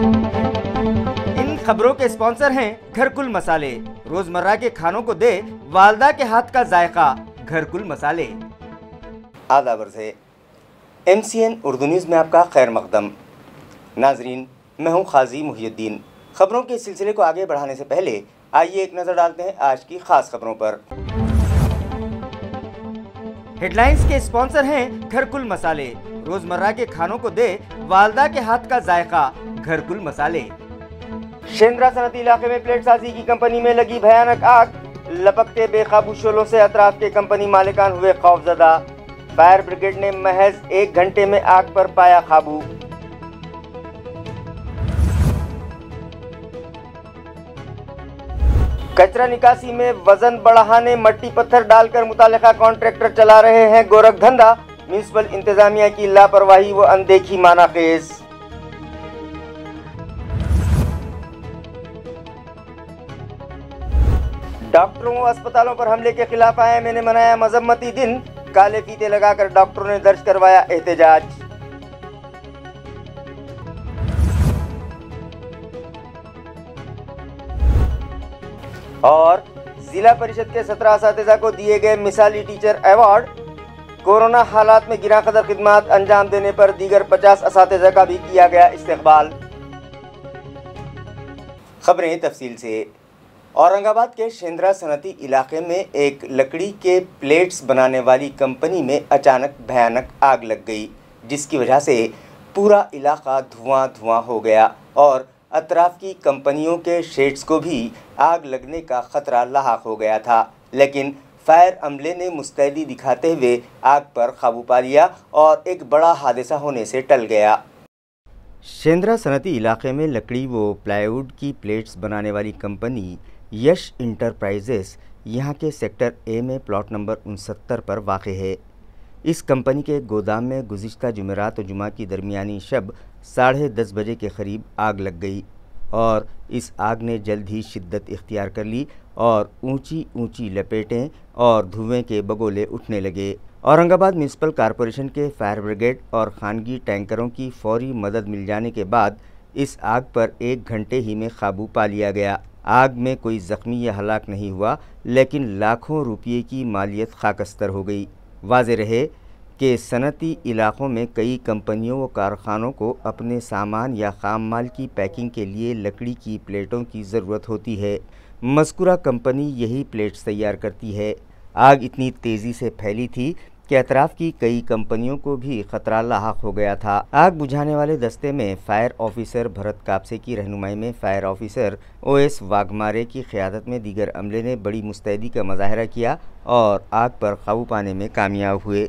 इन खबरों के स्पॉन्सर हैं घरकुल मसाले। रोजमर्रा के खानों को दे वालदा के हाथ का जायका, घरकुल मसाले। आदाब अर्ज़ MCN उर्दू न्यूज़ में आपका खैर मकदम। नाजरीन, मैं हूं खाजी मुहियुद्दीन। खबरों के सिलसिले को आगे बढ़ाने से पहले आइए एक नज़र डालते हैं आज की खास खबरों पर। हेडलाइंस के स्पॉन्सर हैं घरकुल मसाले। रोजमर्रा के खानों को दे वालदा के हाथ का जायका, घरकुल मसाले। शेंद्रा सनती इलाके में प्लेट साजी की कंपनी में लगी भयानक आग। लपकते बेकाबू शोलों से अतराफ के कंपनी मालिकान हुए खौफजदा। फायर ब्रिगेड ने महज 1 घंटे में आग पर पाया काबू। कचरा निकासी में वजन बढ़ाने मट्टी पत्थर डालकर मुतालिका कॉन्ट्रैक्टर चला रहे हैं गोरख धंधा। म्युनिसिपल इंतजामिया की लापरवाही व अनदेखी माना खेज। डॉक्टरों व अस्पतालों पर हमले के खिलाफ IMA ने मनाया मजम्मती दिन। काले फीते लगाकर डॉक्टरों ने दर्ज करवाया एहतजाज। और जिला परिषद के 17 असातिज़ा को दिए गए मिसाली टीचर अवार्ड। कोरोना हालात में गिरा कदर खिदमात अंजाम देने पर दीगर 50 असातिज़ा का भी किया गया इस्तकबाल। खबरें तफसील से। औरंगाबाद के शेंद्रा सनती इलाके में एक लकड़ी के प्लेट्स बनाने वाली कंपनी में अचानक भयानक आग लग गई, जिसकी वजह से पूरा इलाका धुआं धुआं हो गया और अतराफ की कंपनियों के शेड्स को भी आग लगने का खतरा लाहक हो गया था। लेकिन फायर अमले ने मुस्तैदी दिखाते हुए आग पर काबू पा लिया और एक बड़ा हादसा होने से टल गया। शेंद्रा सनती इलाके में लकड़ी व प्लाईवुड की प्लेट्स बनाने वाली कंपनी यश इंटरप्राइजेस यहाँ के सेक्टर A में प्लॉट नंबर 69 पर वाक़ है। इस कंपनी के गोदाम में गुज़िश्ता जुमेरात और जुमा की दरमियानी शब 10:30 बजे के करीब आग लग गई और इस आग ने जल्द ही शिद्दत इख्तियार कर ली और ऊंची ऊंची लपेटें और धुएं के बगोले उठने लगे। औरंगाबाद म्यूनिसिपल कॉरपोरेशन के फायर ब्रिगेड और खानगी टैंकरों की फौरी मदद मिल जाने के बाद इस आग पर 1 घंटे ही में काबू पा लिया गया। आग में कोई ज़ख्मी या हलाक नहीं हुआ, लेकिन लाखों रुपये की मालियत खाकस्तर हो गई। वाज़ेह रहे कि सनती इलाक़ों में कई कंपनियों व कारखानों को अपने सामान या खाम माल की पैकिंग के लिए लकड़ी की प्लेटों की ज़रूरत होती है। मज़कूरा कंपनी यही प्लेट्स तैयार करती है। आग इतनी तेज़ी से फैली थी कि अतराफ़ की कई कंपनियों को भी ख़तरा लाहक हो गया था। आग बुझाने वाले दस्ते में फायर ऑफिसर भरत कापसे की रहनुमाई में फायर ऑफिसर OS वाघमारे की क़यादत में दीगर अमले ने बड़ी मुस्तैदी का मुजाहरा किया और आग पर काबू पाने में कामयाब हुए।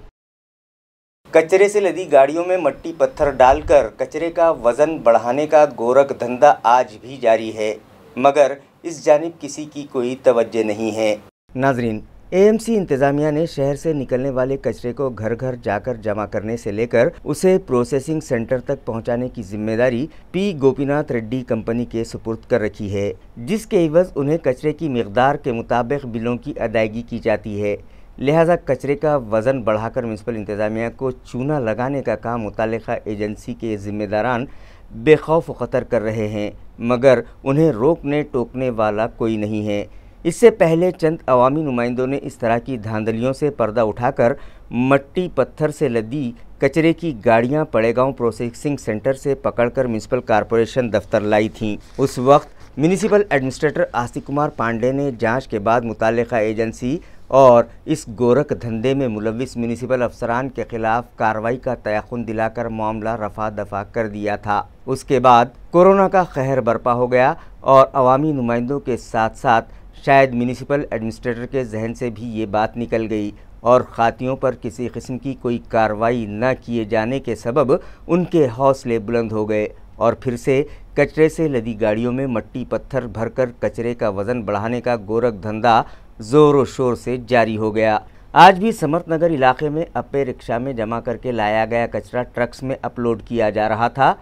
कचरे से लदी गाड़ियों में मट्टी पत्थर डालकर कचरे का वज़न बढ़ाने का गोरख धंधा आज भी जारी है, मगर इस जानिब किसी की कोई तवज्जो नहीं है। नाजरीन, AMC इंतज़ामिया ने शहर से निकलने वाले कचरे को घर घर जाकर जमा करने से लेकर उसे प्रोसेसिंग सेंटर तक पहुंचाने की जिम्मेदारी P गोपीनाथ रेड्डी कंपनी के सुपुर्द कर रखी है, जिसके एवज़ उन्हें कचरे की मिक़दार के मुताबिक बिलों की अदायगी की जाती है। लिहाजा कचरे का वज़न बढ़ाकर म्यूनिसिपल इंतज़ामिया को चूना लगाने का काम मुतालिका एजेंसी के ज़िम्मेदारान बेखौफ ख़तर कर रहे हैं, मगर उन्हें रोकने टोकने वाला कोई नहीं है। इससे पहले चंद अवामी नुमाइंदों ने इस तरह की धांधलियों से पर्दा उठाकर मट्टी पत्थर से लदी कचरे की गाड़ियां पड़ेगांव प्रोसेसिंग सेंटर से पकड़कर म्यूनिसिपल कॉरपोरेशन दफ्तर लाई थीं। उस वक्त म्यूनिसिपल एडमिनिस्ट्रेटर आस्तिक कुमार पांडे ने जांच के बाद मुतालिका एजेंसी और इस गोरख धंधे में मुलविस म्यूनिसिपल अफसरान के खिलाफ कार्रवाई का तयक़ुन दिलाकर मामला रफा दफा कर दिया था। उसके बाद कोरोना का कहर बरपा हो गया और अवामी नुमाइंदों के साथ साथ शायद म्यूनिसिपल एडमिनिस्ट्रेटर के जहन से भी ये बात निकल गई और खातियों पर किसी किस्म की कोई कार्रवाई न किए जाने के सबब उनके हौसले बुलंद हो गए और फिर से कचरे से लदी गाड़ियों में मट्टी पत्थर भरकर कचरे का वज़न बढ़ाने का गोरख धंधा ज़ोर शोर से जारी हो गया। आज भी समर्थनगर इलाके में अप्पे रिक्शा में जमा करके लाया गया कचरा ट्रक्स में अपलोड किया जा रहा था।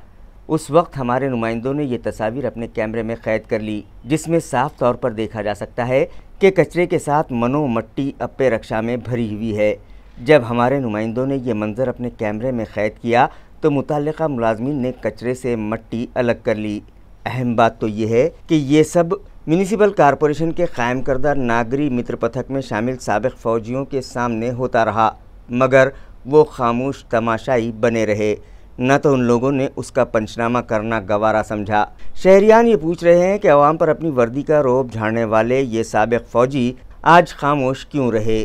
उस वक्त हमारे नुमाइंदों ने ये तस्वीर अपने कैमरे में कैद कर ली, जिसमें साफ तौर पर देखा जा सकता है कि कचरे के साथ मनो मट्टी अप्पे रिक्शा में भरी हुई है। जब हमारे नुमाइंदों ने ये मंजर अपने कैमरे में कैद किया तो मुतल्लिका मुलाजमीन ने कचरे से मट्टी अलग कर ली। अहम बात तो ये है कि ये सब म्यूनिसिपल कॉरपोरेशन के कायम करदा नागरी मित्र पथक में शामिल साबिक फ़ौजियों के सामने होता रहा, मगर वो खामोश तमाशाई बने रहे, न तो उन लोगों ने उसका पंचनामा करना गवारा समझा। शहरियान ये पूछ रहे हैं कि अवाम पर अपनी वर्दी का रोब झाड़ने वाले ये साबिक फ़ौजी आज खामोश क्यों रहे।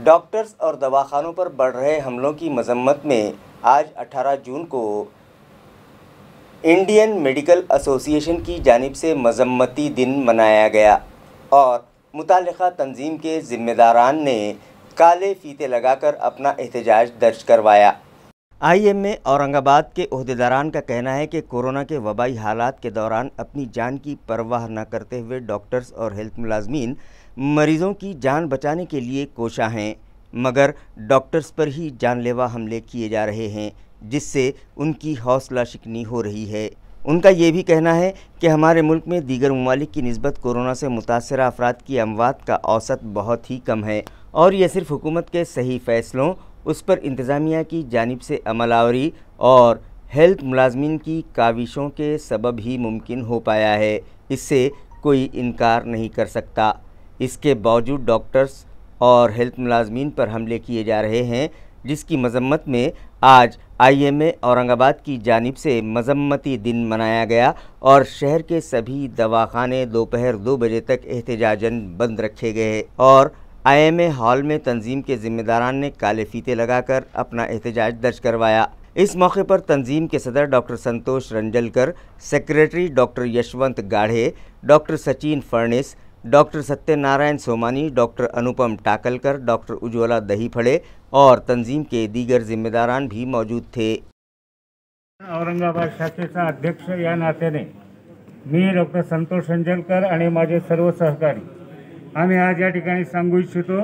डॉक्टर्स और दवाखानों पर बढ़ रहे हमलों की मजम्मत में आज 18 जून को इंडियन मेडिकल एसोसिएशन की जानिब से मजम्मती दिन मनाया गया और मुताल्लिका तंजीम के ज़िम्मेदारान ने काले फीते लगाकर अपना एहतजाज दर्ज करवाया। IMA औरंगाबाद के ओहदेदारान का कहना है कि कोरोना के वबाई हालात के दौरान अपनी जान की परवाह न करते हुए डॉक्टर्स और हेल्थ मुलाजमीन मरीज़ों की जान बचाने के लिए कोशा हैं, मगर डॉक्टर्स पर ही जानलेवा हमले किए जा रहे हैं, जिससे उनकी हौसला शिकनी हो रही है। उनका ये भी कहना है कि हमारे मुल्क में दीगर ममालिक की निस्बत कोरोना से मुतासरा अफराद की अमवात का औसत बहुत ही कम है और यह सिर्फ हुकूमत के सही फ़ैसलों, उस पर इंतज़ामिया की जानिब से अमलावरी और हेल्थ मुलाजमीन की काविशों के सबब ही मुमकिन हो पाया है। इससे कोई इनकार नहीं कर सकता। इसके बावजूद डॉक्टर्स और हेल्थ मुलाजमीन पर हमले किए जा रहे हैं, जिसकी मजम्मत में आज IMA औरंगाबाद की जानिब से मजम्मती दिन मनाया गया और शहर के सभी दवाखाने दोपहर 2 बजे तक एहतजाजन बंद रखे गए और IMA हॉल में तंजीम के ज़िम्मेदारान ने काले फीते लगाकर अपना एहतजाज दर्ज करवाया। इस मौके पर तंजीम के सदर doctor Santosh Ranjalkar, secretary doctor Yashwant Gadhe, doctor Sachin Farnis, doctor Satyanarayan Somani, doctor Anupam Takalkar, doctor Ujjwala Dahiphade और तंजीम के दीगर जिम्मेदारान भी मौजूद थे। औरंगाबाद शाखेचा अध्यक्ष या नात्याने मी डॉक्टर संतोष रंजलकर आणि माझे सर्व सहकारी आम्ही आज या ठिकाणी सांगू इच्छितो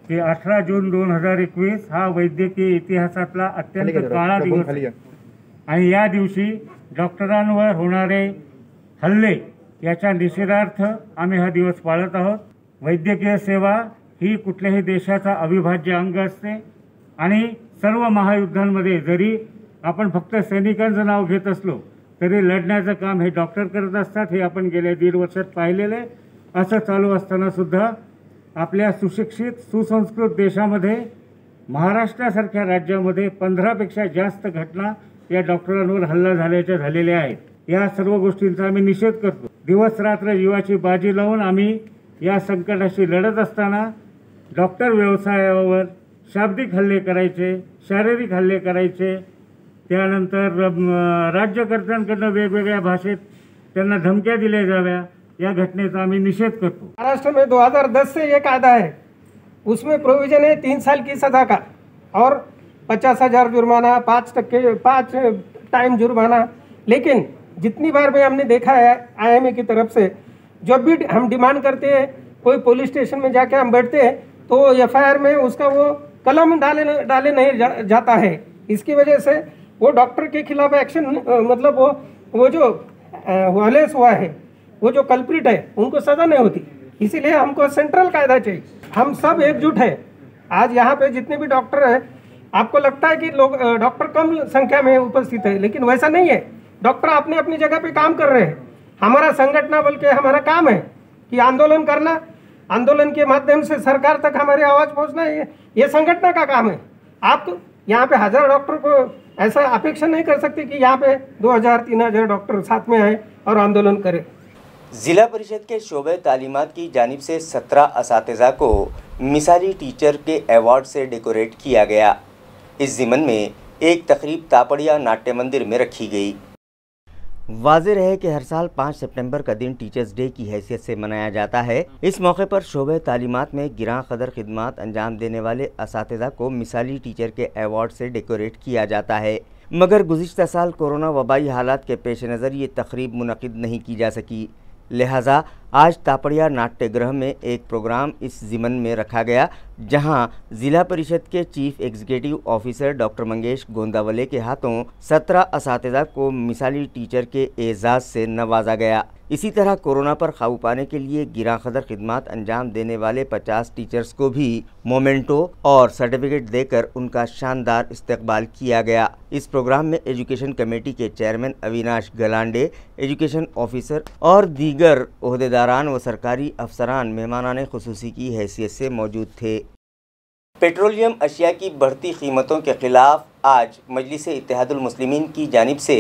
की 18 जून 2021 हा वैद्यकीय इतिहासातला अत्यंत काळा दिवस आहे आणि या दिवशी डॉक्टरांवर होणारे हल्ले याच्या निषेधार्थ आम्ही हा दिवस पाळत आहोत। वैद्यकीय सेवा ही कुठल्याही देशाचा अविभाज्य अंग असते आणि सर्व महायुद्धांमध्ये जरी आपण फक्त सैनिकांचं नाव घेत असलो तरी लढण्याचं काम हे डॉक्टर करत असतात। हे आपण गेल्या 1.5 वर्षात पाहिलेले। असं चालू असताना सुद्धा आपल्या सुशिक्षित सुसंस्कृत देशामध्ये महाराष्ट्रासारख्या राज्यामध्ये 15पेक्षा जास्त घटना या डॉक्टरांवर हल्ला झालेल्या आहेत। या सर्व गोष्टींचा आम्ही निषेध करतो। दिवस रात्र जीवाची बाजी लावून आम्ही या संकटाशी लढत असताना डॉक्टर व्यवसायावर शाब्दिक हल्ले करायचे, शारीरिक हल्ले करायचे, त्यानंतर राज्यकर्त्यांकडून वेगवेगळ्या भाषेत त्यांना धमक्या दिल्या जाव्या, या घटनेचा आम्ही निषेध करतो। महाराष्ट्र में 2010 से ये कायदा है, उसमें प्रोविजन है 3 साल की सजा का और 50,000 जुर्माना, 5 टाइम जुर्माना। लेकिन जितनी बार भी हमने देखा है IMA की तरफ से, जब भी हम डिमांड करते हैं कोई पुलिस स्टेशन में जाके हम बैठते हैं तो FIR में उसका वो कलम डाले नहीं जाता है। इसकी वजह से वो डॉक्टर के खिलाफ एक्शन मतलब वो जो वायलेंस हुआ है, वो जो कल्प्रिट है, उनको सजा नहीं होती। इसीलिए हमको सेंट्रल कायदा चाहिए। हम सब एकजुट है। आज यहाँ पे जितने भी डॉक्टर हैं, आपको लगता है कि लोग डॉक्टर कम संख्या में उपस्थित है, लेकिन वैसा नहीं है। डॉक्टर अपनी अपनी जगह पे काम कर रहे हैं। हमारा संगठन बल्कि हमारा काम है कि आंदोलन करना, आंदोलन के माध्यम से सरकार तक हमारी आवाज़ पहुंचना, ये संगठन का काम है। आप तो यहाँ पे 1000 डॉक्टर को ऐसा अपेक्षा नहीं कर सकते कि यहाँ पे 2000-3000 डॉक्टर साथ में आए और आंदोलन करें। ज़िला परिषद के शोबे तालीमात की जानिब से 17 असातिज़ा को मिसाली टीचर के अवार्ड से डेकोरेट किया गया। इस ज़िमन में एक तकरीब तापड़िया नाट्य मंदिर में रखी गई। वाज़ेह है कि हर साल 5 सितंबर का दिन टीचर्स डे की हैसियत से मनाया जाता है। इस मौके पर शोबे तालीमात में गिरां कदर खिदमात अंजाम देने वाले असातिज़ा को मिसाली टीचर के अवार्ड से डेकोरेट किया जाता है, मगर गुज़िश्ता साल कोरोना वबाई हालात के पेश नज़र ये तकरीब मुनक़िद नहीं की जा सकी। लिहाजा आज तापड़िया नाट्यगृह में एक प्रोग्राम इस ज़िमन में रखा गया जहां जिला परिषद के chief executive officer doctor Mangesh Gondawale के हाथों 17 असातिज़ा को मिसाली टीचर के एजाज़ से नवाजा गया। इसी तरह कोरोना पर काबू पाने के लिए गिरा कदर खिदमत अंजाम देने वाले 50 टीचर्स को भी मोमेंटो और सर्टिफिकेट देकर उनका शानदार इस्तकबाल किया गया। इस प्रोग्राम में एजुकेशन कमेटी के chairman Avinash Galande, education officer और दीगर ओहदेदारान व सरकारी अफसरान मेहमानाने खुसूसी की हैसियत से मौजूद थे। पेट्रोलियम अशिया की बढ़ती कीमतों के खिलाफ आज मजलिस इत्तेहादुल मुस्लिमीन की जानिब से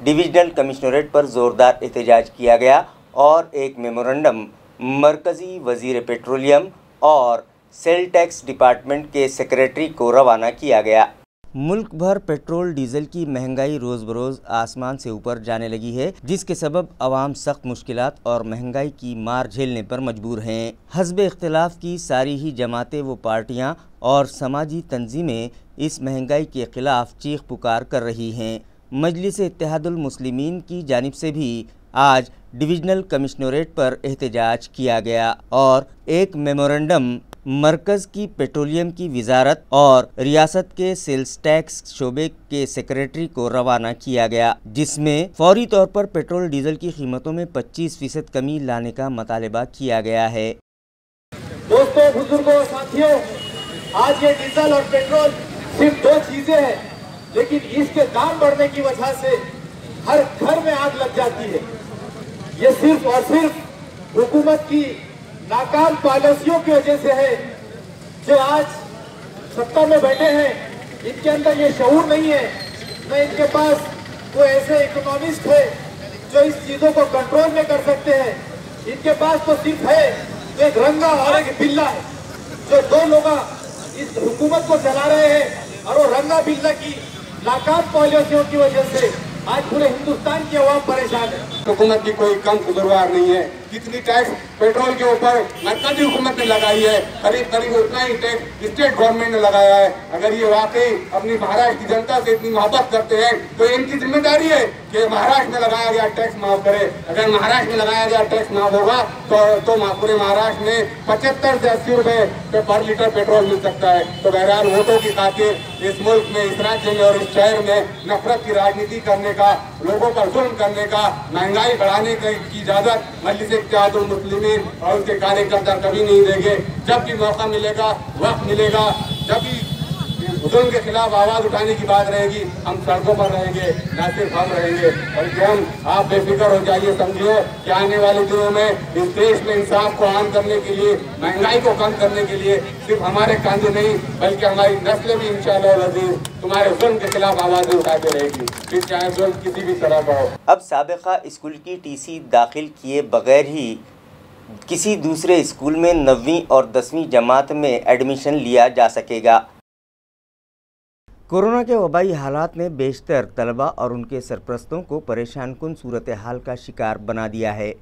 डिविजनल कमिश्नरेट पर ज़ोरदार एहतजाज किया गया और एक मेमोरेंडम मरकज़ी वज़ीर पेट्रोलियम और सेल टैक्स डिपार्टमेंट के सेक्रेटरी को रवाना किया गया। मुल्क भर पेट्रोल डीजल की महंगाई रोज़ बरोज़ आसमान से ऊपर जाने लगी है, जिसके सबब अवाम सख्त मुश्किलात और महंगाई की मार झेलने पर मजबूर हैं। हस्ब इख्तिलाफ की सारी ही जमातें व पार्टियां और समाजी तंजीमें इस महंगाई के ख़िलाफ़ चीख पुकार कर रही हैं। मजलिस इत्तेहादुल मुस्लिमीन की जानिब से भी आज डिविजनल कमिश्नरेट पर एहतजाज किया गया और एक मेमोरेंडम मरकज़ की पेट्रोलियम की वजारत और रियासत के सेल्स टैक्स शोबे के सेक्रेटरी को रवाना किया गया, जिसमें फौरी तौर पर पेट्रोल डीजल की कीमतों में 25% कमी लाने का मुतालबा किया गया है। दोस्तों, बुजुर्गों, साथियों, आज ये डीजल और पेट्रोल सिर्फ दो चीजें हैं, लेकिन इसके दाम बढ़ने की वजह से हर घर में आग लग जाती है। ये सिर्फ और सिर्फ हुकूमत की नाकाम पॉलिसियों की वजह से है। जो आज सत्ता में बैठे हैं, इनके अंदर ये शऊर नहीं है, न इनके पास कोई ऐसे इकोनॉमिस्ट है जो इस चीजों को कंट्रोल में कर सकते हैं। इनके पास तो सिर्फ है एक रंगा और एक बिल्ला है, जो दो लोग इस हुकूमत को चला रहे हैं और वो रंगा बिल्ला की नाकाम पॉलिसियों की वजह से आज पूरे हिंदुस्तान की आवाम परेशान है। हुकूमत की कोई कम कसूरवार नहीं है। जितनी टैक्स पेट्रोल के ऊपर मरकजी हुकूमत ने लगाई है, करीब करीब उतना ही टैक्स स्टेट गवर्नमेंट ने लगाया है। अगर ये वाकई अपनी महाराष्ट्र की जनता से इतनी मोहब्बत करते हैं तो इनकी जिम्मेदारी है कि महाराष्ट्र में लगाया गया टैक्स माफ करे। अगर महाराष्ट्र में लगाया गया टैक्स माफ होगा तो पूरे महाराष्ट्र में 75 से 80 रुपए पर लीटर पेट्रोल मिल सकता है। तो बहरहाल वोटों की खातिर इस मुल्क में, इस राज्य में और इस शहर में नफरत की राजनीति करने का, लोगों पर जुल्म करने का, महंगाई बढ़ाने की इजाजत मजलिस इत्तेहादुल मुस्लिमीन और उसके कार्यकर्ता कभी नहीं देंगे। जब भी मौका मिलेगा, वक्त मिलेगा, जब भी जुल्म के खिलाफ आवाज उठाने की बात रहेगी, हम सड़कों पर रहेंगे, न सिर्फ हम रहेंगे बल्कि हम। आप बेफिक्र हो जाइए, समझिए कि आने वाले दिनों में इस देश में इंसाफ को आम करने के लिए, महंगाई को कम करने के लिए सिर्फ हमारे कांधे नहीं बल्कि हमारी नस्लें भी इंशाअल्लाह अज़ीज़ तुम्हारे जुल्म के खिलाफ आवाजें उठाते रहेगी, फिर चाहे जुल्म किसी भी तरह का हो। अब साबिका स्कूल की टीसी दाखिल किए बगैर ही किसी दूसरे स्कूल में 9वीं और 10वीं जमात में एडमिशन लिया जा सकेगा। कोरोना के वबाई हालात ने बेशतर तलबा और उनके सरपरस्तों को परेशान कुन सूरत हाल का शिकार बना दिया है।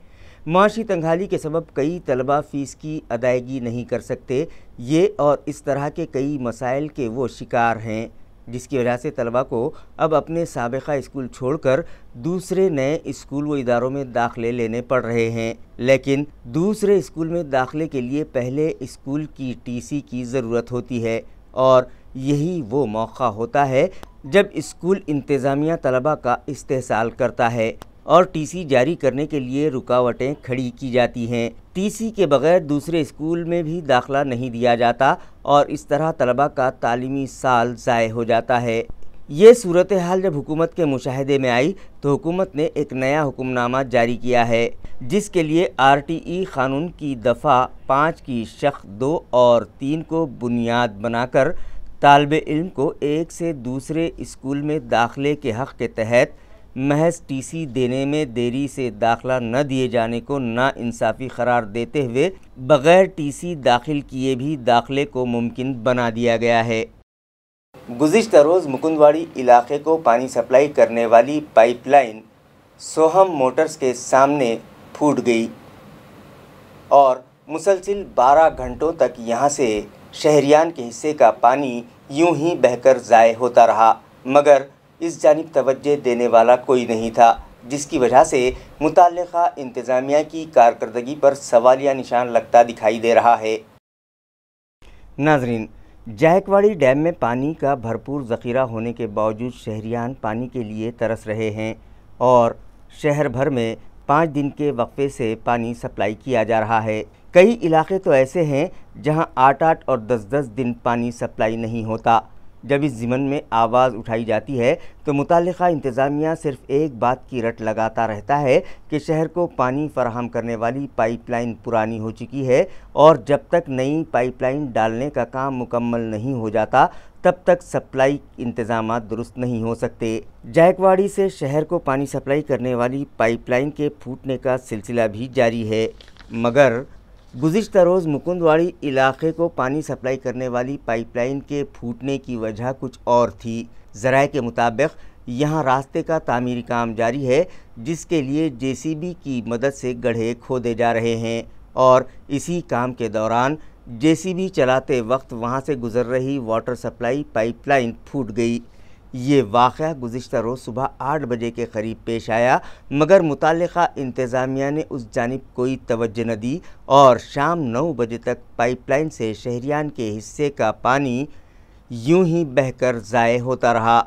माशी तंगहाली के सबब कई तलबा फ़ीस की अदायगी नहीं कर सकते। ये और इस तरह के कई मसाइल के वो शिकार हैं, जिसकी वजह से तलबा को अब अपने साबिका स्कूल छोड़कर दूसरे नए स्कूल व इदारों में दाखिले लेने पड़ रहे हैं। लेकिन दूसरे स्कूल में दाखिले के लिए पहले स्कूल की टीसी की ज़रूरत होती है और यही वो मौका होता है जब स्कूल इंतज़ामिया तलबा का इस्तेहसाल करता है और टीसी जारी करने के लिए रुकावटें खड़ी की जाती हैं। टीसी के बगैर दूसरे स्कूल में भी दाखिला नहीं दिया जाता और इस तरह तलबा का तालीमी साल ज़ाय हो जाता है। ये सूरत हाल जब हुकूमत के मुशाहदे में आई तो हुकूमत ने एक नया हुक्मनामा जारी किया है, जिसके लिए RTE क़ानून की दफ़ा 5 की शक़ 2 और 3 को बुनियाद बनाकर तालिबे इल्म को एक से दूसरे स्कूल में दाखिले के हक़ के तहत महज टीसी देने में देरी से दाखिला न दिए जाने को नाइंसाफ़ी करार देते हुए बग़ैर टीसी दाखिल किए भी दाखिले को मुमकिन बना दिया गया है। गुज़िश्ता रोज़ मुकुंदवाड़ी इलाके को पानी सप्लाई करने वाली पाइपलाइन सोहम मोटर्स के सामने फूट गई और मुसलसिल 12 घंटों तक यहां से शहरियान के हिस्से का पानी यूं ही बहकर ज़ाय होता रहा, मगर इस जानिब तवज्जो देने वाला कोई नहीं था, जिसकी वजह से मुताल्लिक़ा इंतज़ामिया की कारकर्दगी पर सवालिया निशान लगता दिखाई दे रहा है। नाजरीन, जायकवाड़ी डैम में पानी का भरपूर ज़ख़ीरा होने के बावजूद शहरियान पानी के लिए तरस रहे हैं और शहर भर में 5 दिन के वक्फे से पानी सप्लाई किया जा रहा है। कई इलाके तो ऐसे हैं जहां 8-8 और 10-10 दिन पानी सप्लाई नहीं होता। जब इस ज़िमन में आवाज़ उठाई जाती है तो मुताल्लिक़ा इंतज़ामिया सिर्फ एक बात की रट लगाता रहता है कि शहर को पानी फराहम करने वाली पाइपलाइन पुरानी हो चुकी है और जब तक नई पाइपलाइन डालने का काम मुकम्मल नहीं हो जाता तब तक सप्लाई इंतज़ामात दुरुस्त नहीं हो सकते। जायकवाड़ी से शहर को पानी सप्लाई करने वाली पाइपलाइन के फूटने का सिलसिला भी जारी है, मगर गुज़िश्ता रोज़ मुकुंदवाड़ी इलाके को पानी सप्लाई करने वाली पाइपलाइन के फूटने की वजह कुछ और थी। ज़राए के मुताबिक यहाँ रास्ते का तामीरी काम जारी है, जिसके लिए जेसीबी की मदद से गड्ढे खोदे जा रहे हैं और इसी काम के दौरान जेसीबी चलाते वक्त वहाँ से गुज़र रही वाटर सप्लाई पाइपलाइन फूट गई। ये वाक़या गुज़िश्ता रोज़ सुबह 8 बजे के करीब पेश आया, मगर मुताल्लिक़ा इंतज़ामिया ने उस जानिब कोई तवज्जो न दी और शाम 9 बजे तक पाइपलाइन से शहरियान के हिस्से का पानी यूं ही बहकर ज़ाय होता रहा।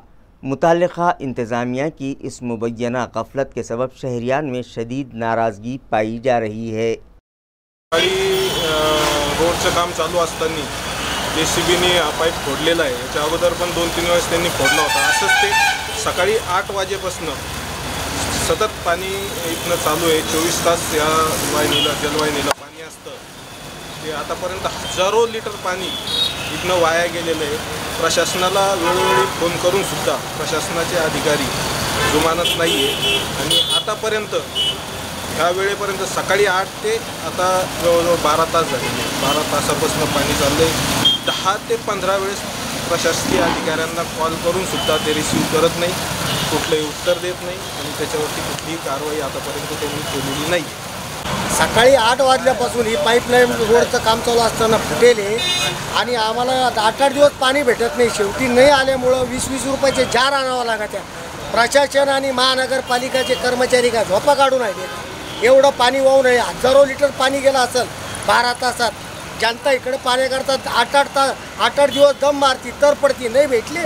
मुताल्लिक़ा इंतज़ामिया की इस मुबैना गफलत के सबब शहरियान में शदीद नाराज़गी पाई जा रही है। रोडचं काम चालू असताना जेसीबीने हा पाईप फोडलेला आहे। याच्या अगोदर पण 2-3 वेळेस त्यांनी फोडला होता। असंच ते सकाळी 8 वाजेपासून सतत पाणी इथनं चालू आहे। 24 तास या जलवाहिनीला पाणी असतं। ते आतापर्यंत हजारो लिटर पाणी इथनं वाया गेलेलं आहे। प्रशासनाला वेळोवेळी फोन करून सुद्धा प्रशासनाचे अधिकारी जुमानत नाही आहे आणि आतापर्यंत ह्या वेळेपर्यंत सकाळी 8 ते आता जवळजवळ 12 तास झाले। 12 तासापासून पाणी चाललंय। 10 ते 15 वेळेस प्रशासकीय अधिकाऱ्यांना कॉल करून सुद्धा ते रिसीव करत नाही, कुठलंही उत्तर देत नाही आणि त्याच्यावरती कुठलीही कारवाई आतापर्यंत त्यांनी केलेली नाही। सकाळी 8 वाजल्यापासून ही पाईपलाईन रोडचं काम चालू असताना फुटेल आणि आम्हाला 8-8 दिवस पाणी भेटत नाही। शेवटी नाही आल्यामुळं 20-20 रुपयाचे जार आणावं लागत्या। प्रशासन आणि महानगरपालिकाचे कर्मचारी काय झोपा काढून राहिले। एवढं पाणी वाहून आहे, हजारो लिटर पाणी गेलं असेल 12 तासात। जनता इकडे पाण्याकरता 8-8 दिवस दम मारती, तर पडती, नाही भेटली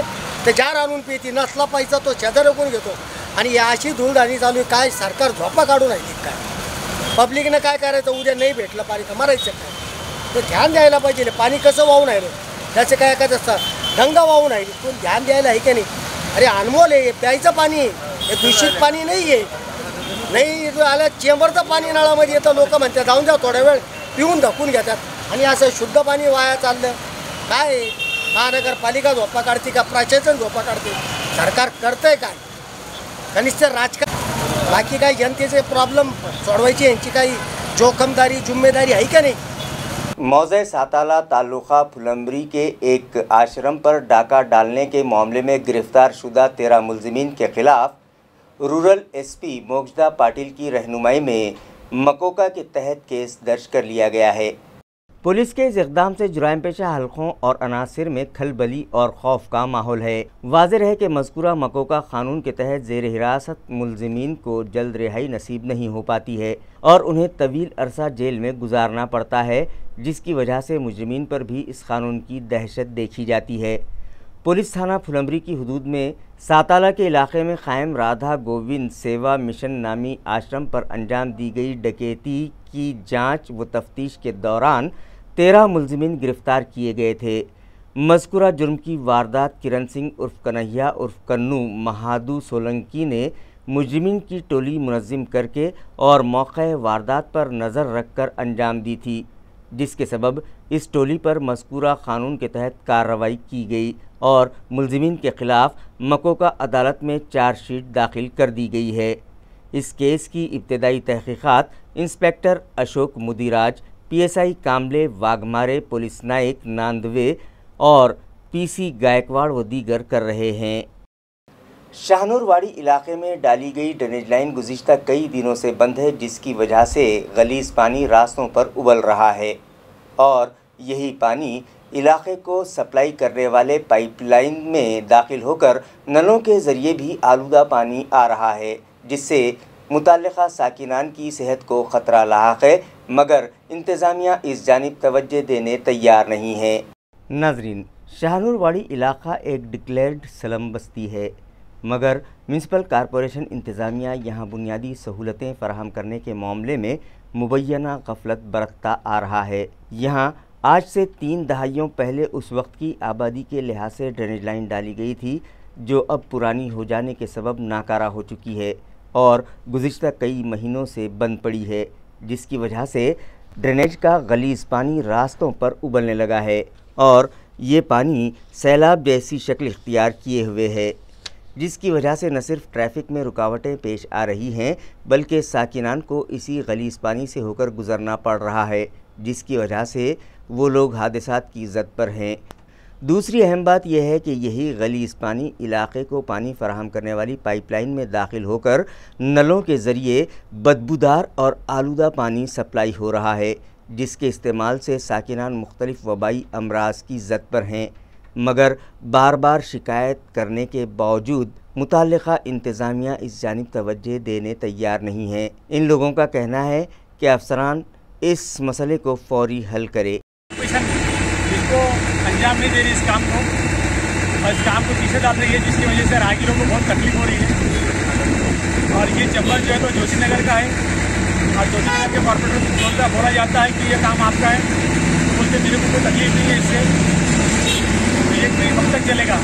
तर जार आणून पिती, नसला पैसा तो शेजाऱ्याकडून घेतो आणि अशी धूळधाणी चालू आहे। काय सरकार झोपा काढून राहिली काय? पब्लिकनं काय करायचं? उद्या नाही भेटलं पाणी तर मरायचं काय? तर ध्यान द्यायला पाहिजे। पाणी कसं वाहून राहिलं त्याचं काय एखादं असतं गंगा वाहून राहिली, कोण ध्यान द्यायला आहे की नाही? अरे अनमोल आहे, प्यायचं पाणी आहे, हे दूषित पाणी नाही आहे। नाही आल्या चेंबरचं पाणी नळामध्ये येतं, लोक म्हणतात जाऊन जा, थोड्या वेळ पिऊन धकून घेतात आणि असं शुद्ध पाणी वाया चाललं। काय महानगरपालिका झोपा काढते का प्रशासन झोपा काढते? सरकार करतंय काय? कनिष्ठ राजकारण, बाकी काही जनतेचे प्रॉब्लेम सोडवायची यांची काही जोखमदारी जिम्मेदारी है क्या नहीं? मौज़े साताला तालुका फुलंबरी के एक आश्रम पर डाका डालने के मामले में गिरफ्तार शुदा 13 मुलजिमीन के खिलाफ रूरल एसपी मोक्षदा पाटिल की रहनुमाई में मकोका के तहत केस दर्ज कर लिया गया है। पुलिस के इस इक़दाम से जुराइम पेशा हलकों और अनासिर में खलबली और खौफ का माहौल है। वाज़ेह है कि मज़कूरा मकोका क़ानून के तहत ज़ेर हिरासत मुलजिमीन को जल्द रिहाई नसीब नहीं हो पाती है और उन्हें तवील अरसा जेल में गुजारना पड़ता है, जिसकी वजह से मुजरिमीन पर भी इस कानून की दहशत देखी जाती है। पुलिस थाना फुलंबरी की हदूद में साताला के इलाके में क़ायम राधा गोविंद सेवा मिशन नामी आश्रम पर अंजाम दी गई डकैती की जांच व तफ्तीश के दौरान 13 मुलजिमीन गिरफ़्तार किए गए थे। मज़कूरा जुर्म की वारदात किरण सिंह उर्फ कन्हैया उर्फ कन्नू महादू सोलंकी ने मुजरिमीन की टोली मुनज़्ज़म करके और मौक़े वारदात पर नज़र रख कर अंजाम दी थी, जिसके सबब इस टोली पर मज़कूरा क़ानून के तहत कार्रवाई की गई और मुलजिमीन के ख़िलाफ़ मकोका अदालत में चार्जशीट दाखिल कर दी गई है। इस केस की इब्तदाई तहक़ीक़ात इंस्पेक्टर अशोक मुदिराज, PSI कामले वाघमारे, पुलिस नायक नांदवे और PC गायकवाड़ व दीगर कर रहे हैं। शाहनूरवाड़ी इलाके में डाली गई ड्रेनेज लाइन गुज़िश्ता कई दिनों से बंद है, जिसकी वजह से गलीज़ पानी रास्तों पर उबल रहा है और यही पानी इलाके को सप्लाई करने वाले पाइपलाइन में दाखिल होकर नलों के ज़रिए भी आलूदा पानी आ रहा है, जिससे मुताल्लिक़ा साकिनान की सेहत को ख़तरा लाहक़ है, मगर इंतज़ामिया इस जानिब तवज्जो देने तैयार नहीं है। नाजरीन, शाहनूरवाड़ी इलाका एक डिक्लेयर्ड स्लम बस्ती है, मगर म्यूनसिपल कॉरपोरेशन इंतज़ामिया यहाँ बुनियादी सहूलतें फ़राहम करने के मामले में मुबैना गफलत बरतता आ रहा है। यहाँ आज से 3 दहाइयों पहले उस वक्त की आबादी के लिहाज से ड्रेनेज लाइन डाली गई थी, जो अब पुरानी हो जाने के सबब नाकारा हो चुकी है और गुज़िश्ता कई महीनों से बंद पड़ी है, जिसकी वजह से ड्रेनेज का गलीज़ पानी रास्तों पर उबलने लगा है और ये पानी सैलाब जैसी शक्ल इख्तियार किए हुए है, जिसकी वजह से न सिर्फ ट्रैफिक में रुकावटें पेश आ रही हैं, बल्कि साकिनान को इसी गलीज़ पानी से होकर गुज़रना पड़ रहा है, जिसकी वजह से वो लोग हादसात की ज़द पर हैं। दूसरी अहम बात यह है कि यही गलीज़ पानी इलाके को पानी फराहम करने वाली पाइपलाइन में दाखिल होकर नलों के ज़रिए बदबूदार और आलूदा पानी सप्लाई हो रहा है, जिसके इस्तेमाल से साकिनान मुख्तलिफ वबाई अमराज की ज़द पर हैं, मगर बार बार शिकायत करने के बावजूद मुताल्लिक़ा इंतज़ामिया इस जानिब तवज्जो देने तैयार नहीं है। इन लोगों का कहना है कि अफसरान इस मसले को फौरी हल करे। इसको अंजाम नहीं दे रही इस काम को, और इस काम को पीछे डाल रही है, जिसकी वजह से राहगीरों को बहुत तकलीफ हो रही है। और ये चंबल जो है तो जोशी नगर का है, और जोशी नगर के कॉर्पोरेटर से बोला जाता है कि ये काम आपका है, उससे मेरे को कोई तकलीफ नहीं है इससे। तो ये कई वक्त तक चलेगा।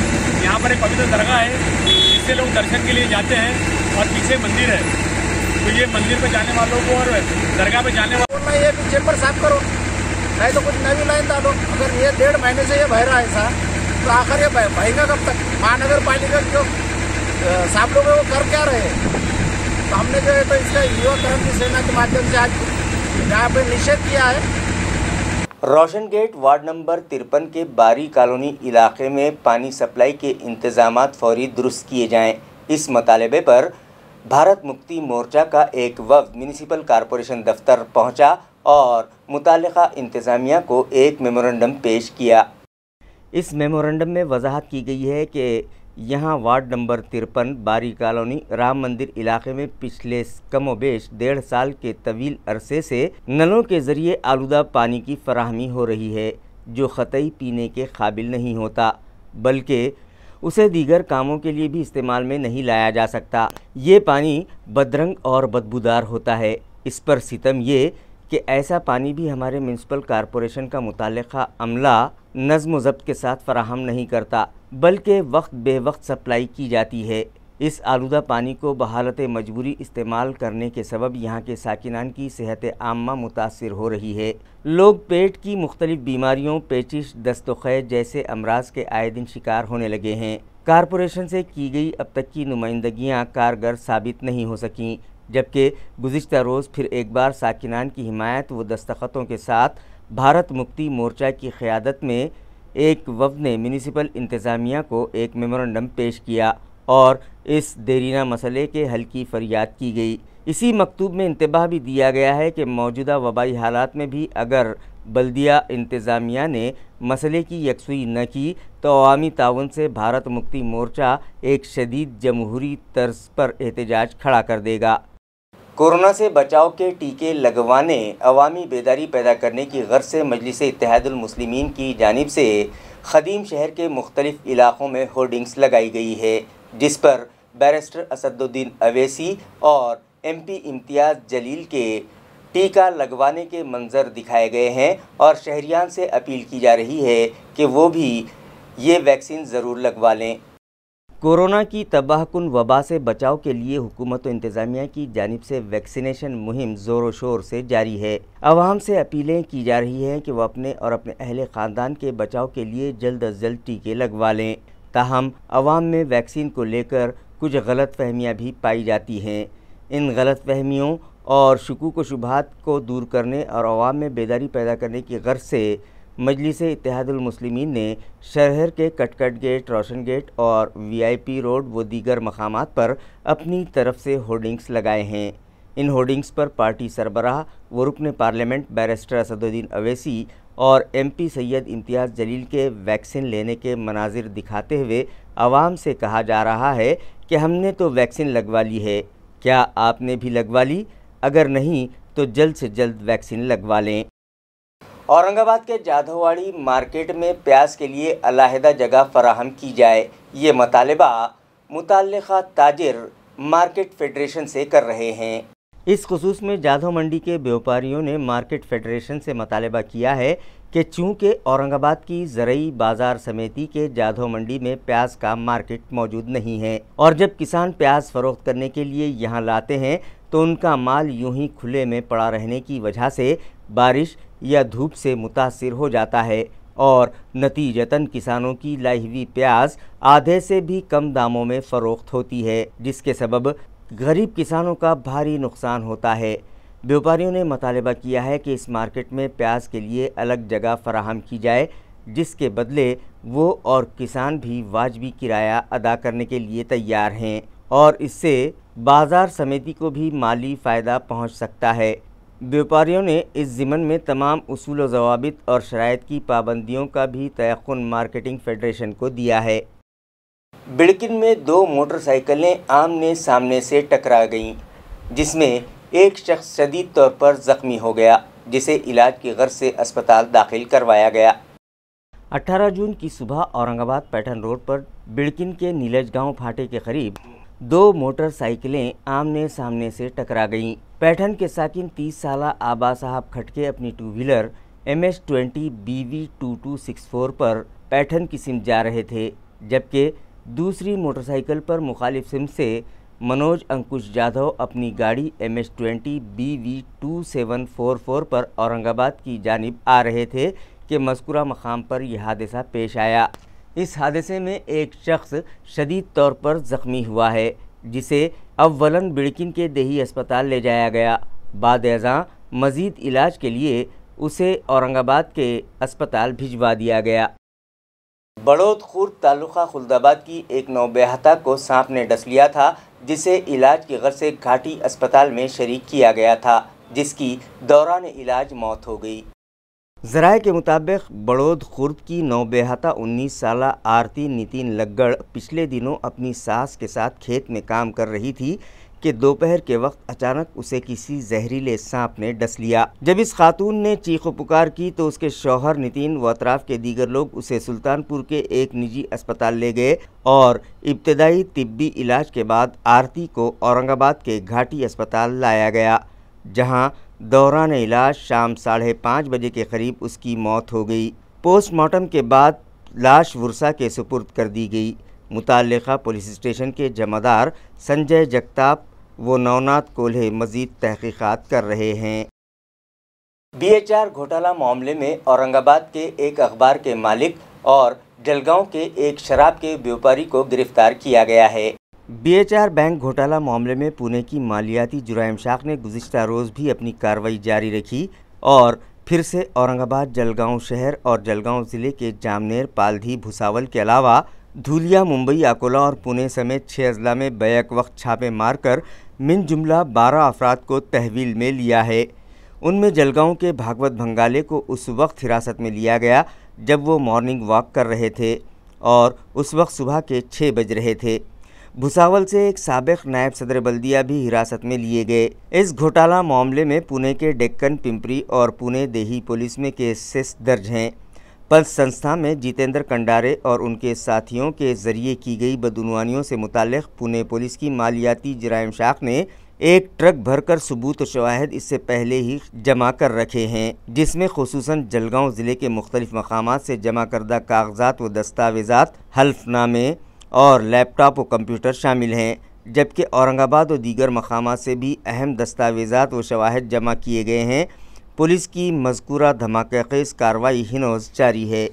यहाँ पर एक पवित्र दरगाह है, जिससे लोग दर्शन के लिए जाते हैं, और पीछे मंदिर है, तो ये मंदिर पे जाने वालों को और दरगाह पे जाने वालों को ये चेम्बर साफ करो, नहीं तो कुछ नई लाइन डालो। अगर ये 1.5 महीने से ये बह रहा है ऐसा, तो आखिर ये बहेगा कब तक? महानगर पालिका जो साफ लोग वो कर क्या रहे हैं? तो हमने जो है तो इसका युवा क्रांति सेना के माध्यम से आज यहाँ पे निषेध किया है। रोशन गेट वार्ड नंबर 53 के बारी कॉलोनी इलाके में पानी सप्लाई के इंतजामात फौरी दुरुस्त किए जाएं। इस मुतालबे पर भारत मुक्ति मोर्चा का एक वफ्द म्यूनिसिपल कॉरपोरेशन दफ्तर पहुंचा और मुताल्लिक़ा इंतज़ामिया को एक मेमोरेंडम पेश किया। इस मेमोरेंडम में वजाहत की गई है कि यहाँ वार्ड नंबर 53 बारी कॉलोनी राम मंदिर इलाके में पिछले कमोबेश 1.5 साल के तवील अरसे से नलों के ज़रिए आलूदा पानी की फराहमी हो रही है, जो ख़तई पीने के काबिल नहीं होता, बल्कि उसे दीगर कामों के लिए भी इस्तेमाल में नहीं लाया जा सकता। ये पानी बदरंग और बदबूदार होता है। इस पर सितम ये कि ऐसा पानी भी हमारे म्यूनसिपल कॉरपोरेशन का मुताल्लिक़ा अमला नज़्म व ज़ब्त के साथ फ़राहम नहीं करता, बल्कि वक्त बे वक्त सप्लाई की जाती है। इस आलूदा पानी को बहालत मजबूरी इस्तेमाल करने के सबब यहाँ के साकिनान की सेहत आम्मा मुतासिर हो रही है। लोग पेट की मुख्तलिफ बीमारियों, पेचिश, दस्तोखै जैसे अमराज के आए दिन शिकार होने लगे हैं। कॉरपोरेशन से की गई अब तक की नुमाइंदगियाँ कारगर साबित नहीं हो सकीं, जबकि गुज़िश्ता रोज़ फिर एक बार साकिनान की हिमायत व दस्तखतों के साथ भारत मुक्ति मोर्चा की क़यादत में एक वफ़द ने म्यूनिसिपल इंतज़ामिया को एक मेमोरेंडम पेश किया और इस देरीना मसले के हल की फरियाद की गई। इसी मकतूब में इंतबाह भी दिया गया है कि मौजूदा वबाई हालात में भी अगर बल्दिया इंतज़ामिया ने मसले की यकसुई न की तो अवामी ताउन से भारत मुक्ति मोर्चा एक शदीद जमहूरी तर्ज पर एहतजाज खड़ा कर देगा। कोरोना से बचाव के टीके लगवाने, अवामी बेदारी पैदा करने की गर्ज से मजलिस इत्तेहादुल मुस्लिमीन की जानिब से ख़दीम शहर के मुख्तलिफ इलाक़ों में होर्डिंग्स लगाई गई है, जिस पर बैरिस्टर असदुद्दीन अवैसी और MP इम्तियाज़ जलील के टीका लगवाने के मंजर दिखाए गए हैं और शहरियान से अपील की जा रही है कि वो भी ये वैक्सीन ज़रूर लगवा लें। कोरोना की तबाहकुन वबा से बचाव के लिए हुकूमत व इंतज़ामिया की जानिब से वैक्सीनेशन मुहिम ज़ोर शोर से जारी है। अवाम से अपीलें की जा रही हैं कि वह अपने और अपने अहले ख़ानदान के बचाव के लिए जल्द अज जल्द टीके लगवा लें। ताहम अवाम में वैक्सीन को लेकर कुछ गलत फहमियाँ भी पाई जाती हैं। इन गलत फहमियों और शकूक व शुबहात को दूर करने और अवाम में बेदारी पैदा करने की गर्ज से मजलिस इत्तेहादुल मुस्लिमीन ने शहर के कटकट गेट, रोशन गेट और VIP रोड व दीगर मकामात पर अपनी तरफ से होर्डिंग्स लगाए हैं। इन होर्डिंग्स पर पार्टी सरबराह व रुकन पार्लियामेंट बैरिस्टर असदुद्दीन अवैसी और MP सैयद इम्तियाज़ जलील के वैक्सीन लेने के मनाजिर दिखाते हुए आवाम से कहा जा रहा है कि हमने तो वैक्सीन लगवा ली है, क्या आपने भी लगवा ली? अगर नहीं तो जल्द से जल्द वैक्सीन लगवा लें। औरंगाबाद के जाधववाड़ी मार्केट में प्याज के लिए अलहदा जगह फराहम की जाए, ये मुतालबा मुतल्लिका ताजिर मार्केट फेडरेशन से कर रहे हैं। इस खुसूस में जाधव मंडी के व्यापारियों ने मार्केट फेडरेशन से मुतालबा किया है कि चूँकि औरंगाबाद की ज़रई बाज़ार समिति के जाधव मंडी में प्याज का मार्केट मौजूद नहीं है और जब किसान प्याज फ़रोख्त करने के लिए यहाँ लाते हैं तो उनका माल यूं ही खुले में पड़ा रहने की वजह से बारिश या धूप से मुतासिर हो जाता है और नतीजतन किसानों की लाई हुई प्याज आधे से भी कम दामों में फ़रोख्त होती है, जिसके सबब गरीब किसानों का भारी नुकसान होता है। व्यापारियों ने मुतालबा किया है कि इस मार्केट में प्याज के लिए अलग जगह फराहम की जाए, जिसके बदले वो और किसान भी वाजबी किराया अदा करने के लिए तैयार हैं और इससे बाज़ार समिति को भी माली फ़ायदा पहुंच सकता है। व्यापारियों ने इस ज़िमन में तमाम उसूल व ज़वाबित और शराइत की पाबंदियों का भी तयक़ुन मार्केटिंग फेडरेशन को दिया है। बिड़किन में दो मोटरसाइकिलें आमने सामने से टकरा गईं, जिसमें एक शख्स शदीद तौर पर ज़ख्मी हो गया, जिसे इलाज की गर्ज से अस्पताल दाखिल करवाया गया। 18 जून की सुबह औरंगाबाद पैटर्न रोड पर बिड़किन के नीलज गांव फाटे के करीब दो मोटरसाइकिलें आमने सामने से टकरा गईं। पैटर्न के साकिन 30 साला आबा साहब खटके अपनी टू व्हीलर MS-20 BV2264 पर पैटर्न की सिम जा रहे थे, जबकि दूसरी मोटरसाइकिल पर मुखालिफ सिम से मनोज अंकुश जाधव अपनी गाड़ी MS-20 BV2744 पर औरंगाबाद की जानिब आ रहे थे कि मज़कूरा मकाम पर यह हादसा पेश आया। इस हादसे में एक शख्स शदीद तौर पर ज़ख्मी हुआ है, जिसे अव्वलन बिड़किन के देही अस्पताल ले जाया गया। बाद अज़ां मज़ीद इलाज के लिए उसे औरंगाबाद के अस्पताल भिजवा दिया गया। बड़ौद खुर्द तालुका खुल्दाबाद की एक नौबेहता को सांप ने डस लिया था, जिसे इलाज की गर्ज से घाटी अस्पताल में शरीक किया गया था, जिसकी दौरान इलाज मौत हो गई। ज़राए के मुताबिक बड़ौद खुर्द की नौबेहता 19 साला आरती नितिन लग्गड़ पिछले दिनों अपनी सास के साथ खेत में काम कर रही थी कि दोपहर के वक्त अचानक उसे किसी जहरीले सांप ने डस लिया। जब इस खातून ने चीखो पुकार की तो उसके शौहर नितिन व अतराफ के दीगर लोग उसे सुल्तानपुर के एक निजी अस्पताल ले गए और इब्तदाई तिब्बी इलाज के बाद आरती को औरंगाबाद के घाटी अस्पताल लाया गया, जहां दौरान इलाज शाम 5:30 बजे के करीब उसकी मौत हो गई। पोस्टमार्टम के बाद लाश वुरसा के सुपुर्द कर दी गई। मुताल्लिका पुलिस स्टेशन के जमादार संजय जगताप व नवनाथ कोल्हे मजीद तहकीकात कर रहे हैं। BHR घोटाला मामले में औरंगाबाद के एक अखबार के मालिक और जलगांव के एक शराब के व्यापारी को गिरफ्तार किया गया है। BHR बैंक घोटाला मामले में पुणे की मालियाती जुराइम शाख ने गुज़िश्ता रोज़ भी अपनी कार्रवाई जारी रखी और फिर से औरंगाबाद, जलगांव शहर और जलगांव ज़िले के जामनेर, पालधी, भुसावल के अलावा धुलिया, मुंबई, अकोला और पुणे समेत 6 अजला में बैक वक्त छापे मारकर मिन जुमला 12 अफराद को तहवील में लिया है। उनमें जलगांव के भागवत भंगाले को उस वक्त हिरासत में लिया गया जब वो मॉर्निंग वॉक कर रहे थे और उस वक्त सुबह के 6 बज रहे थे। भुसावल से एक साबिक नायब सदर बल्दिया भी हिरासत में लिए गए। इस घोटाला मामले में पुणे के डेक्कन, पिंपरी और पुणे देही पुलिस में केसेस दर्ज हैं। पल्स संस्था में जितेंद्र कंडारे और उनके साथियों के जरिए की गई बदउनवानियों से मुताल्लिक़ पुणे पुलिस की मालियाती जराइम शाख ने एक ट्रक भरकर सबूत और शवाहिद इससे पहले ही जमा कर रखे हैं, जिसमें खुसूसन जलगांव ज़िले के मुख्तलिफ मकामात से जमा करदा कागजात व दस्तावेज़ात, हल्फनामे और लैपटॉप व कंप्यूटर शामिल हैं, जबकि औरंगाबाद और दीगर मकामात से भी अहम दस्तावेज़ात व शवाहिद जमा किए गए हैं। पुलिस की मज़कूरा धमाकेखेज़ कार्रवाई हिनोज़ जारी है।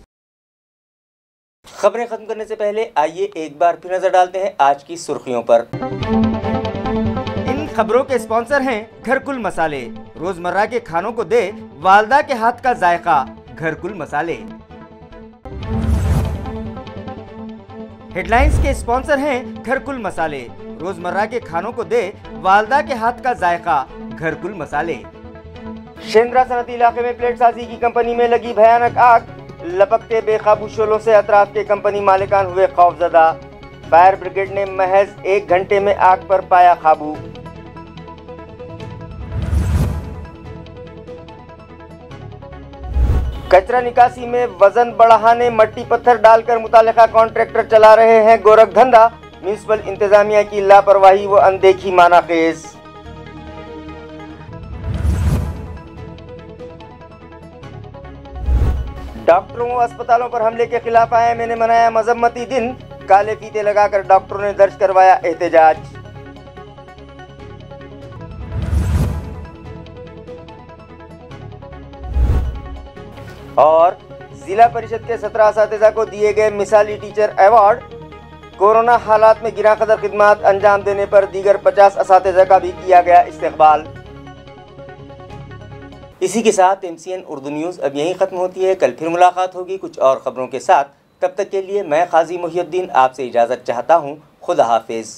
खबरें ख़त्म करने से पहले आइए एक बार फिर नज़र डालते हैं आज की सुर्खियों पर। इन खबरों के स्पॉन्सर हैं घरकुल मसाले। रोजमर्रा के खानों को दे वालदा के हाथ का जायका, घरकुल मसाले। हेडलाइंस के स्पॉन्सर हैं घरकुल मसाले। रोजमर्रा के खानों को दे वालदा के हाथ का जायका, घरकुल मसाले। शेंद्रा सनती इलाके में प्लेट साजी की कंपनी में लगी भयानक आग। लपकते बेकाबू शोलों से अतराफ के कंपनी मालिकान हुए खौफजदा। फायर ब्रिगेड ने महज 1 घंटे में आग पर पाया काबू। कचरा निकासी में वजन बढ़ाने मट्टी पत्थर डालकर मुतालिका कॉन्ट्रैक्टर चला रहे हैं गोरख धंधा। म्युनिसिपल इंतजामिया की लापरवाही व अनदेखी माना केस। डॉक्टरों व अस्पतालों पर हमले के खिलाफ IMA ने मनाया मजम्मती दिन। काले फीते लगाकर डॉक्टरों ने दर्ज करवाया एहतजाज। और जिला परिषद के 17 असातिज़ा को दिए गए मिसाली टीचर अवार्ड। कोरोना हालात में गिरा कदर खिदमत अंजाम देने पर दीगर 50 असातिज़ा का भी किया गया इस्तकबाल। इसी के साथ MCN उर्दू न्यूज़ अब यहीं ख़त्म होती है। कल फिर मुलाकात होगी कुछ और ख़बरों के साथ। तब तक के लिए मैं काजी मोहिउद्दीन आपसे इजाज़त चाहता हूँ। खुदा हाफिज़।